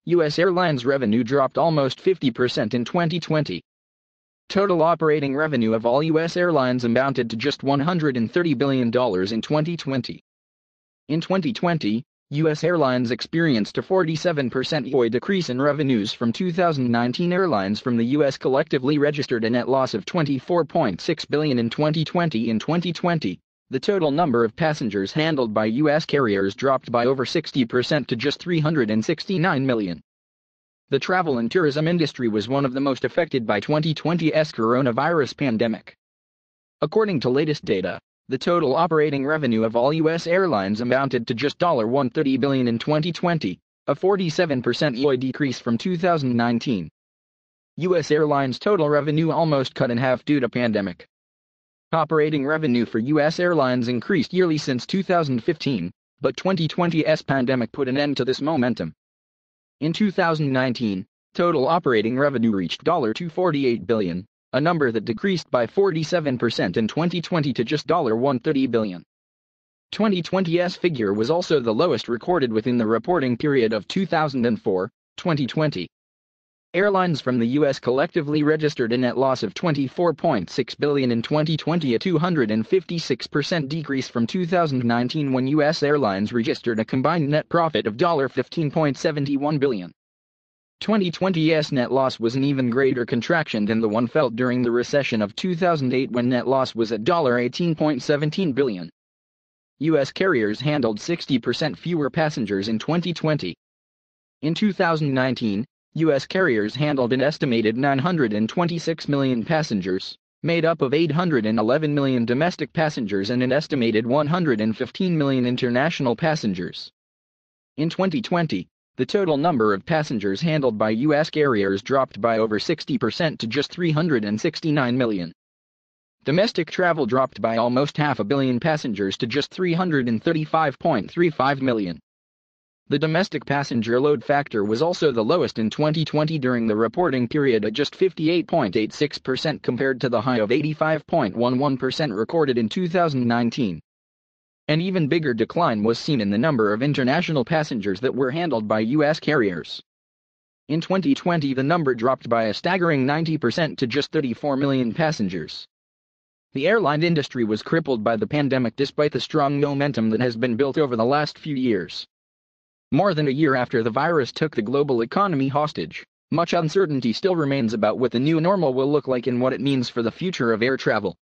U.S. airlines revenue dropped almost 50% in 2020. Total operating revenue of all U.S. airlines amounted to just $130 billion in 2020. In 2020, U.S. airlines experienced a 47% YoY decrease in revenues from 2019. Airlines from the U.S. collectively registered a net loss of $24.6 billion in 2020. In 2020, the total number of passengers handled by U.S. carriers dropped by over 60% to just 369 million. The travel and tourism industry was one of the most affected by 2020's coronavirus pandemic. According to latest data, the total operating revenue of all U.S. airlines amounted to just $130 billion in 2020, a 47% YoY decrease from 2019. U.S. airlines' total revenue almost cut in half due to pandemic. Operating revenue for U.S. airlines increased yearly since 2015, but 2020's pandemic put an end to this momentum. In 2019, total operating revenue reached $248 billion. A number that decreased by 47% in 2020 to just $130 billion. 2020's figure was also the lowest recorded within the reporting period of 2004-2020. Airlines from the U.S. collectively registered a net loss of $24.6 billion in 2020, a 256% decrease from 2019 when U.S. airlines registered a combined net profit of $15.71 billion. 2020's net loss was an even greater contraction than the one felt during the recession of 2008 when net loss was at $18.17 billion. U.S. carriers handled 60% fewer passengers in 2020. In 2019, U.S. carriers handled an estimated 926 million passengers, made up of 811 million domestic passengers and an estimated 115 million international passengers. In 2020, the total number of passengers handled by U.S. carriers dropped by over 60% to just 369 million. Domestic travel dropped by almost 500 million passengers to just 335.35 million. The domestic passenger load factor was also the lowest in 2020 during the reporting period at just 58.86% compared to the high of 85.11% recorded in 2019. An even bigger decline was seen in the number of international passengers that were handled by U.S. carriers. In 2020, the number dropped by a staggering 90% to just 34 million passengers. The airline industry was crippled by the pandemic despite the strong momentum that has been built over the last few years. More than a year after the virus took the global economy hostage, much uncertainty still remains about what the new normal will look like and what it means for the future of air travel.